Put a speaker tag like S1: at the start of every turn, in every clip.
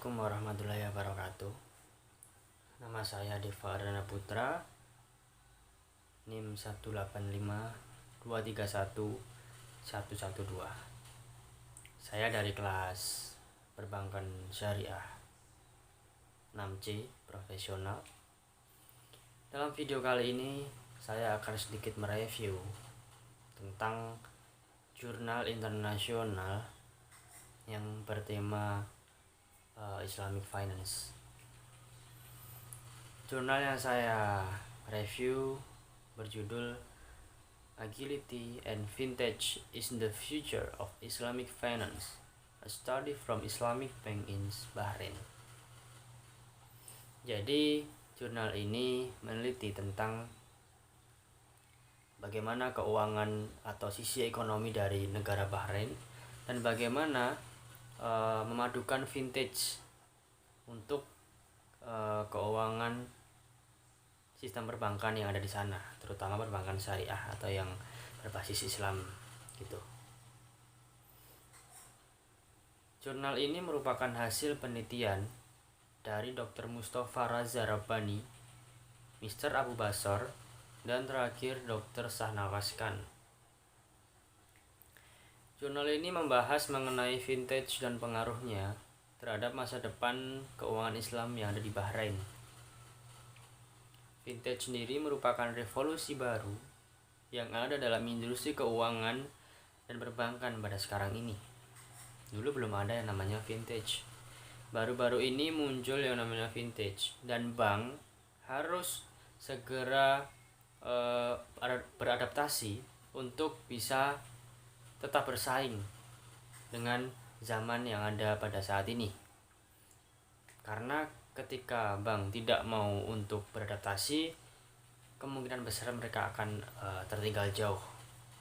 S1: Assalamualaikum warahmatullahi wabarakatuh. Nama saya Deva Ardana Putra, NIM 185231112. Saya dari kelas Perbankan Syariah 6C Profesional. Dalam video kali ini saya akan sedikit mereview tentang jurnal internasional yang bertema Islamic Finance. Jurnal yang saya review berjudul Agility and Vintage is the Future of Islamic Finance, a Study from Islamic Bank in Bahrain. Jadi jurnal ini meneliti tentang bagaimana keuangan atau sisi ekonomi dari negara Bahrain dan bagaimana memadukan vintage untuk keuangan sistem perbankan yang ada di sana, terutama perbankan syariah atau yang berbasis Islam gitu. Jurnal ini merupakan hasil penelitian dari Dr. Mustafa Raza Rabbani, Mr. Abu Basor, dan terakhir Dr. Shahnawaz Khan. Jurnal ini membahas mengenai vintage dan pengaruhnya terhadap masa depan keuangan Islam yang ada di Bahrain. Vintage sendiri merupakan revolusi baru yang ada dalam industri keuangan dan perbankan pada sekarang ini. Dulu belum ada yang namanya vintage. Baru-baru ini muncul yang namanya vintage, dan bank harus segera beradaptasi untuk bisa tetap bersaing dengan zaman yang ada pada saat ini. Karena ketika bank tidak mau untuk beradaptasi, kemungkinan besar mereka akan tertinggal jauh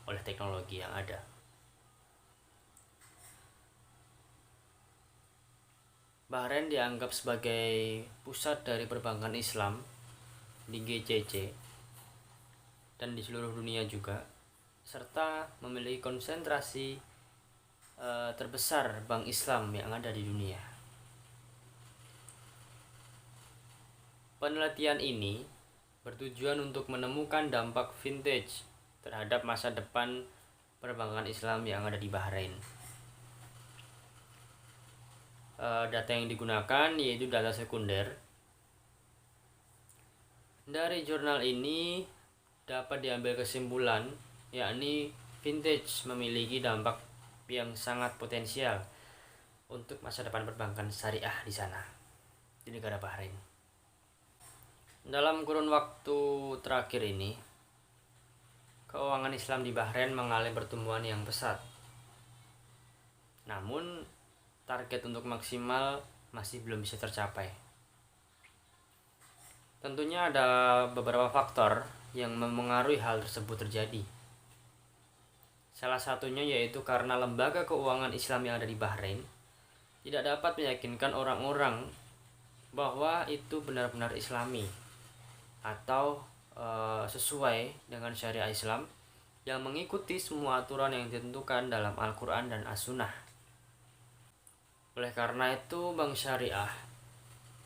S1: oleh teknologi yang ada. Bahrain dianggap sebagai pusat dari perbankan Islam di GCC dan di seluruh dunia juga, serta memiliki konsentrasi terbesar bank Islam yang ada di dunia. Penelitian ini bertujuan untuk menemukan dampak vintage terhadap masa depan perbankan Islam yang ada di Bahrain. Data yang digunakan yaitu data sekunder. Dari jurnal ini dapat diambil kesimpulan, yakni vintage memiliki dampak yang sangat potensial untuk masa depan perbankan syariah di sana, di negara Bahrain. Dalam kurun waktu terakhir ini, keuangan Islam di Bahrain mengalami pertumbuhan yang pesat. Namun, target untuk maksimal masih belum bisa tercapai. Tentunya ada beberapa faktor yang memengaruhi hal tersebut terjadi. Salah satunya yaitu karena lembaga keuangan Islam yang ada di Bahrain tidak dapat meyakinkan orang-orang bahwa itu benar-benar Islami atau sesuai dengan syariah Islam yang mengikuti semua aturan yang ditentukan dalam Al-Quran dan As-Sunnah. Oleh karena itu, bank syariah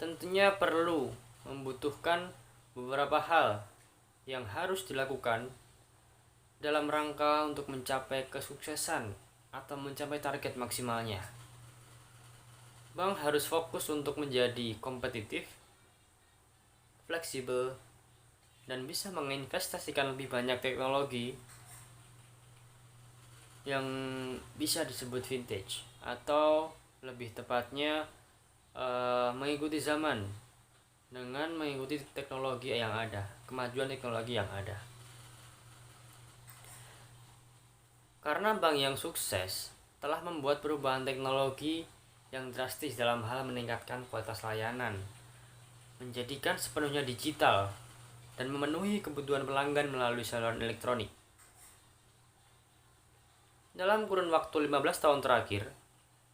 S1: tentunya perlu membutuhkan beberapa hal yang harus dilakukan dalam rangka untuk mencapai kesuksesan atau mencapai target maksimalnya. Bank harus fokus untuk menjadi kompetitif, fleksibel, dan bisa menginvestasikan lebih banyak teknologi yang bisa disebut vintage, atau lebih tepatnya mengikuti zaman dengan mengikuti teknologi yang ada, kemajuan teknologi yang ada. Karena bank yang sukses telah membuat perubahan teknologi yang drastis dalam hal meningkatkan kualitas layanan, menjadikan sepenuhnya digital, dan memenuhi kebutuhan pelanggan melalui saluran elektronik. Dalam kurun waktu 15 tahun terakhir,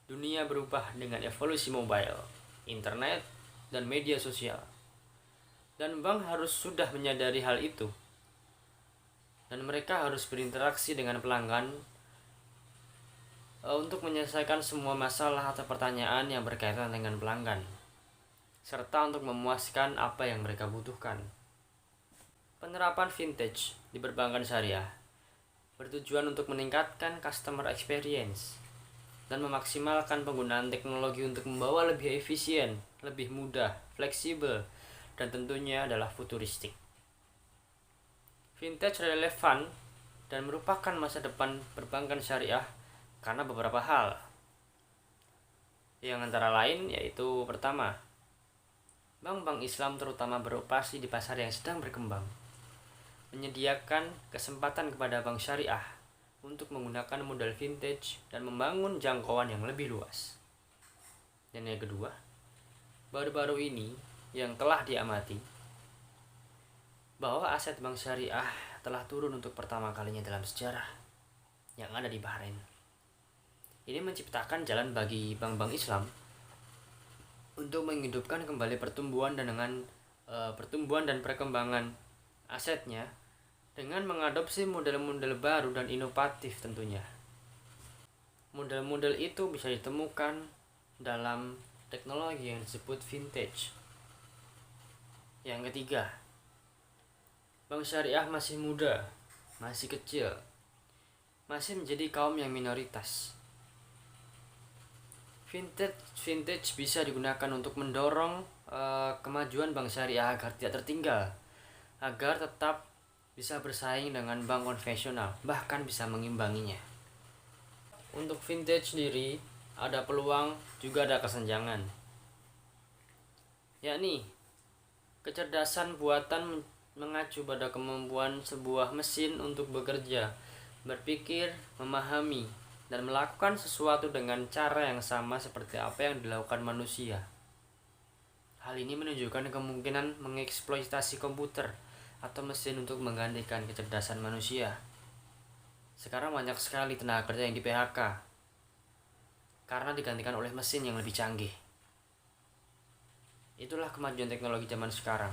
S1: dunia berubah dengan evolusi mobile, internet, dan media sosial. Dan bank harus sudah menyadari hal itu. Dan mereka harus berinteraksi dengan pelanggan untuk menyelesaikan semua masalah atau pertanyaan yang berkaitan dengan pelanggan, serta untuk memuaskan apa yang mereka butuhkan. Penerapan vintage di perbankan syariah bertujuan untuk meningkatkan customer experience dan memaksimalkan penggunaan teknologi untuk membawa lebih efisien, lebih mudah, fleksibel, dan tentunya adalah futuristik. Vintage relevan dan merupakan masa depan perbankan syariah karena beberapa hal, yang antara lain yaitu pertama, bank-bank Islam terutama beroperasi di pasar yang sedang berkembang, menyediakan kesempatan kepada bank syariah untuk menggunakan modal vintage dan membangun jangkauan yang lebih luas. Dan yang kedua, baru-baru ini yang telah diamati bahwa aset bank syariah telah turun untuk pertama kalinya dalam sejarah yang ada di Bahrain. Ini menciptakan jalan bagi bank-bank Islam untuk menghidupkan kembali pertumbuhan dan perkembangan asetnya dengan mengadopsi model-model baru dan inovatif tentunya. Model-model itu bisa ditemukan dalam teknologi yang disebut vintage. Yang ketiga, bank syariah masih muda, masih kecil, masih menjadi kaum yang minoritas. Vintage bisa digunakan untuk mendorong kemajuan bank syariah agar tidak tertinggal, agar tetap bisa bersaing dengan bank konvensional, bahkan bisa mengimbanginya. Untuk vintage sendiri, ada peluang juga ada kesenjangan, yakni kecerdasan buatan mengacu pada kemampuan sebuah mesin untuk bekerja, berpikir, memahami, dan melakukan sesuatu dengan cara yang sama seperti apa yang dilakukan manusia. Hal ini menunjukkan kemungkinan mengeksploitasi komputer atau mesin untuk menggantikan kecerdasan manusia. Sekarang banyak sekali tenaga kerja yang di PHK karena digantikan oleh mesin yang lebih canggih. Itulah kemajuan teknologi zaman sekarang.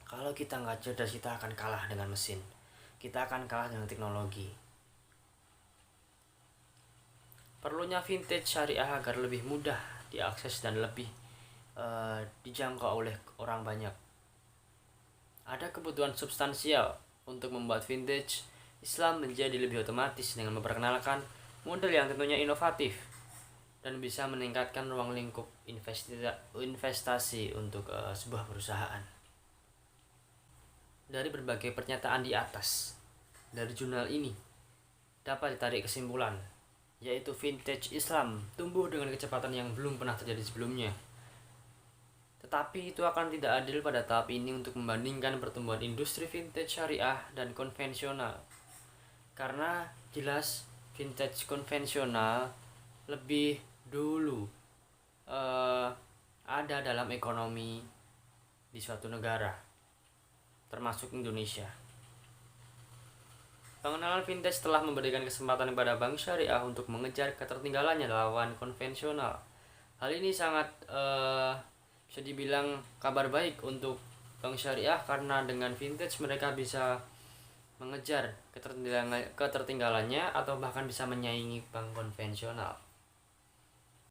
S1: Kalau kita nggak cerdas, kita akan kalah dengan mesin. Kita akan kalah dengan teknologi. Perlunya vintage syariah agar lebih mudah diakses dan lebih dijangkau oleh orang banyak. Ada kebutuhan substansial untuk membuat vintage Islam menjadi lebih otomatis dengan memperkenalkan model yang tentunya inovatif dan bisa meningkatkan ruang lingkup investasi untuk sebuah perusahaan. Dari berbagai pernyataan di atas, dari jurnal ini dapat ditarik kesimpulan, yaitu vintage Islam tumbuh dengan kecepatan yang belum pernah terjadi sebelumnya. Tetapi itu akan tidak adil pada tahap ini untuk membandingkan pertumbuhan industri vintage syariah dan konvensional. Karena jelas vintage konvensional lebih dulu ada dalam ekonomi di suatu negara, termasuk Indonesia. Pengenalan vintage telah memberikan kesempatan kepada bank syariah untuk mengejar ketertinggalannya lawan konvensional. Hal ini sangat bisa dibilang kabar baik untuk bank syariah karena dengan vintage mereka bisa mengejar ketertinggalannya atau bahkan bisa menyaingi bank konvensional.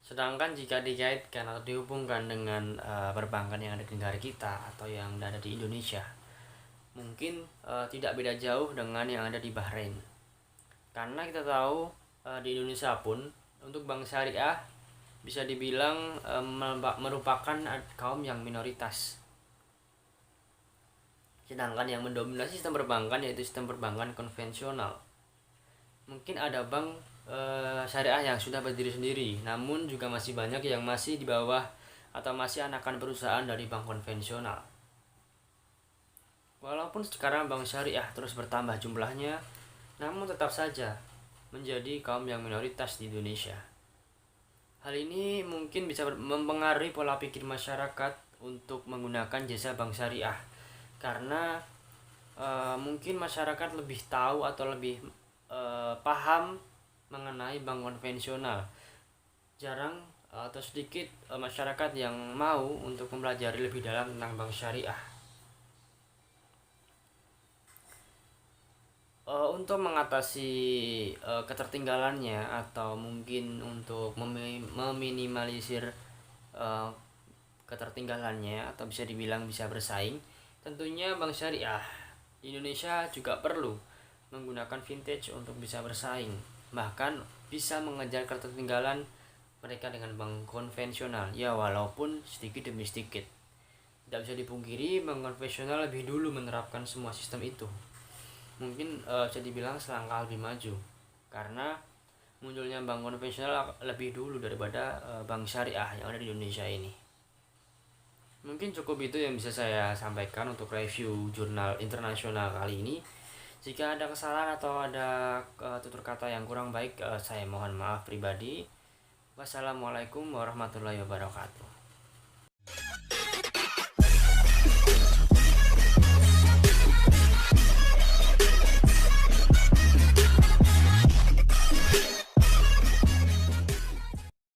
S1: Sedangkan jika dikaitkan atau dihubungkan dengan perbankan yang ada di negara kita atau yang ada di Indonesia, mungkin tidak beda jauh dengan yang ada di Bahrain. Karena kita tahu di Indonesia pun untuk bank syariah bisa dibilang merupakan kaum yang minoritas. Sedangkan yang mendominasi sistem perbankan yaitu sistem perbankan konvensional. Mungkin ada bank syariah yang sudah berdiri sendiri, namun juga masih banyak yang masih di bawah atau masih anakan perusahaan dari bank konvensional. Walaupun sekarang bank syariah terus bertambah jumlahnya, namun tetap saja menjadi kaum yang minoritas di Indonesia. Hal ini mungkin bisa mempengaruhi pola pikir masyarakat untuk menggunakan jasa bank syariah, karena mungkin masyarakat lebih tahu atau lebih paham mengenai bank konvensional. Jarang atau sedikit masyarakat yang mau untuk mempelajari lebih dalam tentang bank syariah. Untuk mengatasi ketertinggalannya atau mungkin untuk meminimalisir eh, ketertinggalannya atau bisa dibilang bisa bersaing, tentunya bank syariah di Indonesia juga perlu menggunakan vintage untuk bisa bersaing, bahkan bisa mengejar ketertinggalan mereka dengan bank konvensional ya, walaupun sedikit demi sedikit. Tidak bisa dipungkiri bank konvensional lebih dulu menerapkan semua sistem itu, mungkin bisa dibilang selangkah lebih maju, karena munculnya bank konvensional lebih dulu daripada bank syariah yang ada di Indonesia ini. Mungkin cukup itu yang bisa saya sampaikan untuk review jurnal internasional kali ini. Jika ada kesalahan atau ada tutur kata yang kurang baik, saya mohon maaf pribadi. Wassalamualaikum warahmatullahi wabarakatuh.